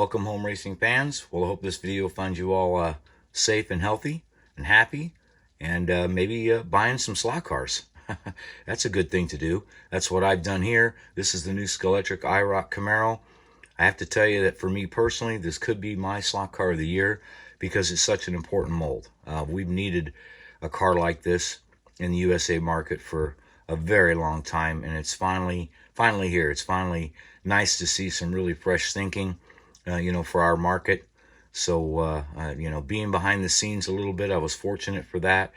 Welcome home, racing fans. Well, I hope this video finds you all safe and healthy and happy, and maybe buying some slot cars. That's a good thing to do. That's what I've done here. This is the new Scalextric IROC Camaro. I have to tell you that for me personally, this could be my slot car of the year because it's such an important mold. We've needed a car like this in the USA market for a very long time, and it's finally here. It's finally nice to see some really fresh thinking, for our market. So, being behind the scenes a little bit, I was fortunate for that.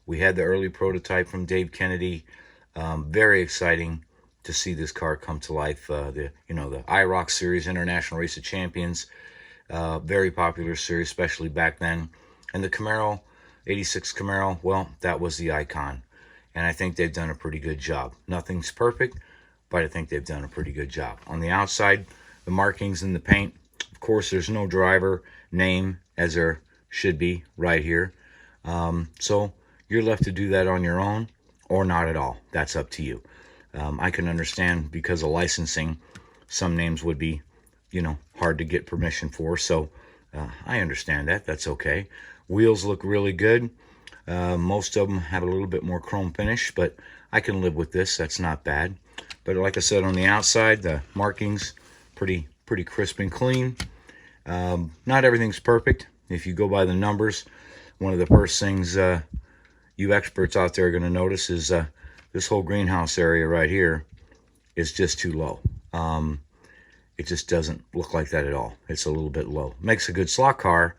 We had the early prototype from Dave Kennedy. Very exciting to see this car come to life. The IROC series, International Race of Champions, very popular series, especially back then. And the Camaro, 86 Camaro, well, that was the icon. And I think they've done a pretty good job. Nothing's perfect, but I think they've done a pretty good job. On the outside, the markings in the paint, of course, there's no driver name as there should be right here. So you're left to do that on your own or not at all. That's up to you. I can understand because of licensing, some names would be, hard to get permission for. So I understand that. That's okay. Wheels look really good. Most of them have a little bit more chrome finish, but I can live with this. That's not bad. But like I said, on the outside, the markings pretty crisp and clean. Not everything's perfect. If you go by the numbers, one of the first things you experts out there are going to notice is this whole greenhouse area right here is just too low. It just doesn't look like that at all. It's a little bit low. Makes a good slot car,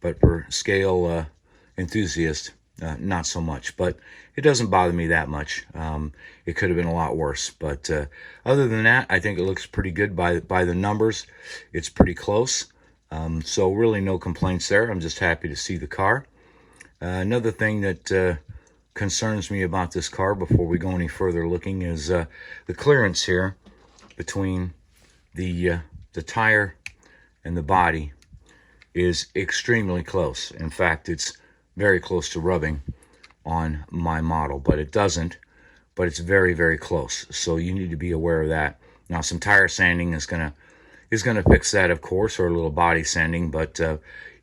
but for scale enthusiast, not so much. But it doesn't bother me that much. It could have been a lot worse, but other than that, I think it looks pretty good by the numbers. It's pretty close, so really no complaints there. I'm just happy to see the car. Another thing that concerns me about this car before we go any further looking is the clearance here between the tire and the body is extremely close. In fact, it's very close to rubbing on my model, but it doesn't, but it's very close. So you need to be aware of that. Now, some tire sanding is gonna fix that, of course, or a little body sanding, but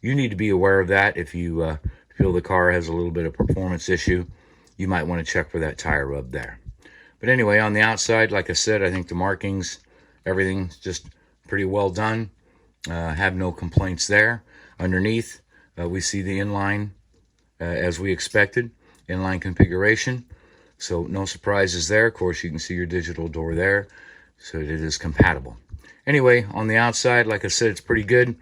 you need to be aware of that. If you feel the car has a little bit of performance issue, you might want to check for that tire rub there. But anyway, on the outside, like I said, I think the markings, everything's just pretty well done. Have no complaints there. Underneath, we see the inline as we expected, inline configuration. So no surprises there. Of course, you can see your digital door there, so it is compatible. Anyway, on the outside, like I said, it's pretty good.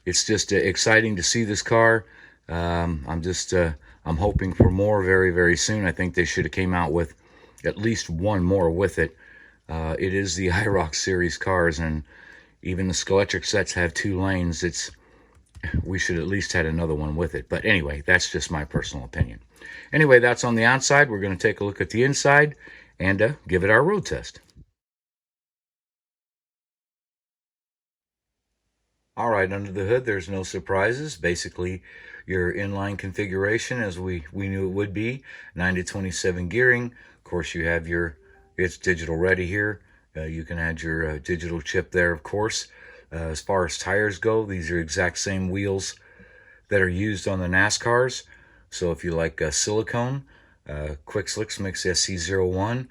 It's just exciting to see this car. I'm hoping for more very soon. I think they should have came out with at least one more with it. It is the IROC series cars, and even the Scalextric sets have 2 lanes. We should at least had another one with it. But anyway, that's just my personal opinion. Anyway, that's on the outside. We're going to take a look at the inside and give it our road test. All right, under the hood, there's no surprises. Basically, your inline configuration as we knew it would be, 9-27 gearing. Of course, you have it's digital ready here. You can add your digital chip there, of course. As far as tires go, these are exact same wheels that are used on the NASCARs. So if you like silicone, Quick Slicks Mix SC01,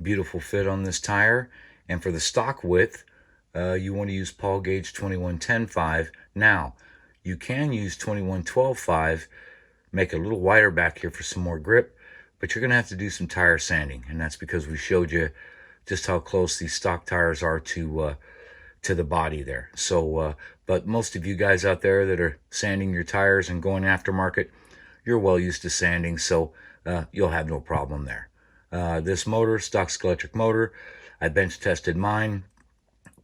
beautiful fit on this tire. And for the stock width, you want to use Paul Gauge 2110.5. Now, you can use 2112.5, make it a little wider back here for some more grip, but you're going to have to do some tire sanding, and that's because we showed you just how close these stock tires are to the body there. So, but most of you guys out there that are sanding your tires and going aftermarket, you're well used to sanding, so you'll have no problem there. This motor, stock Scalextric motor, I bench tested mine,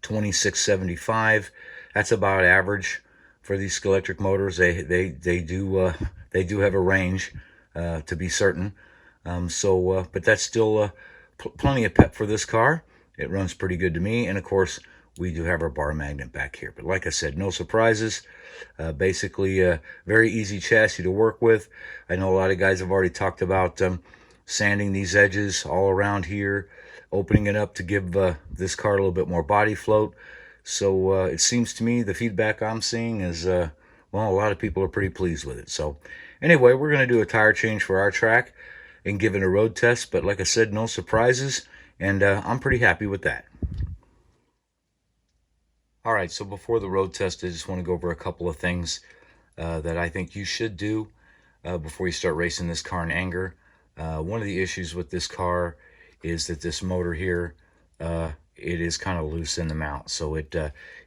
2675. That's about average for these Scalextric motors. They do have a range, to be certain. But that's still plenty of pep for this car. It runs pretty good to me, and of course, we do have our bar magnet back here. But like I said, no surprises. Basically, a very easy chassis to work with. I know a lot of guys have already talked about sanding these edges all around here, opening it up to give this car a little bit more body float. So it seems to me the feedback I'm seeing is, well, a lot of people are pretty pleased with it. So anyway, we're going to do a tire change for our track and give it a road test. But like I said, no surprises, and I'm pretty happy with that. All right, so before the road test, I just want to go over a couple of things that I think you should do before you start racing this car in anger. One of the issues with this car is that this motor here, it is kind of loose in the mount. So it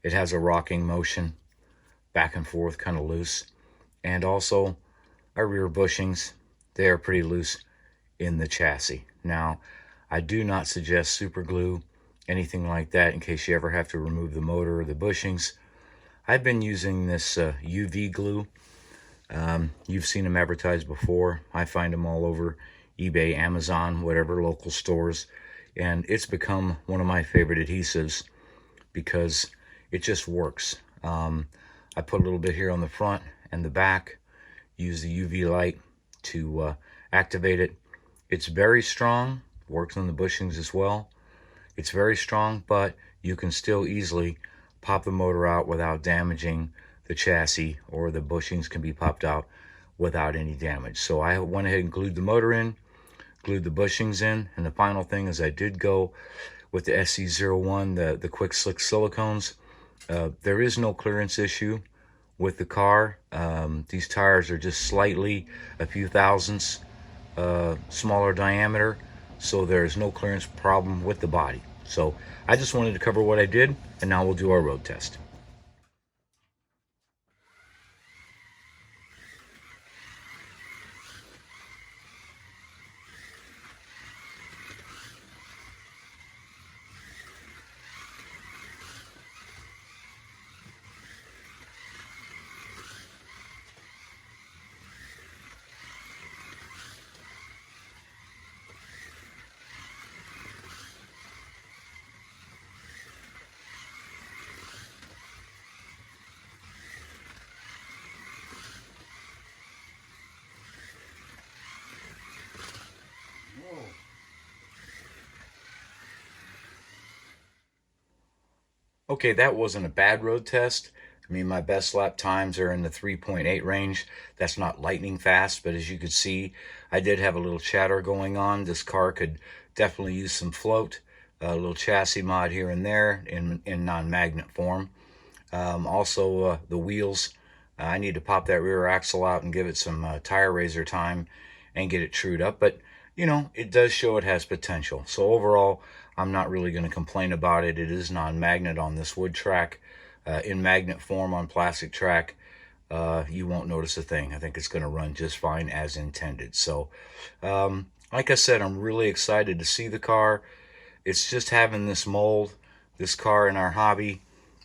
has a rocking motion back and forth, kind of loose. And also our rear bushings, they are pretty loose in the chassis. Now, I do not suggest super glue, anything like that, in case you ever have to remove the motor or the bushings. I've been using this UV glue. You've seen them advertised before. I find them all over eBay, Amazon, whatever local stores. And it's become one of my favorite adhesives because it just works. I put a little bit here on the front and the back, use the UV light to activate it. It's very strong, works on the bushings as well. It's very strong, but you can still easily pop the motor out without damaging the chassis, or the bushings can be popped out without any damage. So I went ahead and glued the motor in, glued the bushings in, and the final thing is I did go with the SC01, the quick slick silicones. There is no clearance issue with the car. These tires are just slightly a few thousandths smaller diameter, so there's no clearance problem with the body. So I just wanted to cover what I did, and now we'll do our road test. Okay, that wasn't a bad road test. I mean, my best lap times are in the 3.8 range. That's not lightning fast, but as you could see, I did have a little chatter going on. This car could definitely use some float, a little chassis mod here and there in non-magnet form. Also, the wheels, I need to pop that rear axle out and give it some tire raiser time and get it trued up. But, you know, it does show it has potential. So overall, I'm not really going to complain about it. It is non-magnet on this wood track. In magnet form on plastic track, you won't notice a thing. I think it's going to run just fine as intended. So, like I said, I'm really excited to see the car. It's just having this mold, this car in our hobby,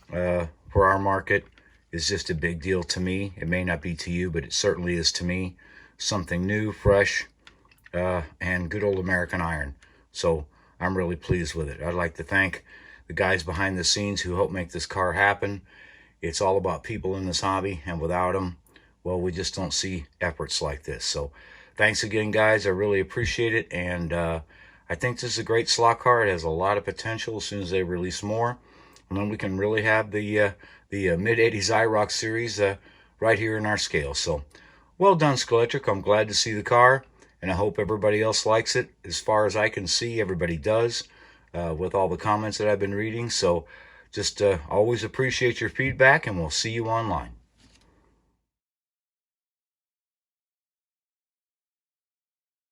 for our market, is just a big deal to me. It may not be to you, but it certainly is to me. Something new, fresh, and good old American iron. So I'm really pleased with it. I'd like to thank the guys behind the scenes who helped make this car happen. It's all about people in this hobby, and without them, well, we just don't see efforts like this. So thanks again, guys. I really appreciate it, and I think this is a great slot car. It has a lot of potential as soon as they release more, and then we can really have the mid-80s IROC series right here in our scale. So well done, Scalextric. I'm glad to see the car, and I hope everybody else likes it. As far as I can see, everybody does, with all the comments that I've been reading. So just always appreciate your feedback, and we'll see you online.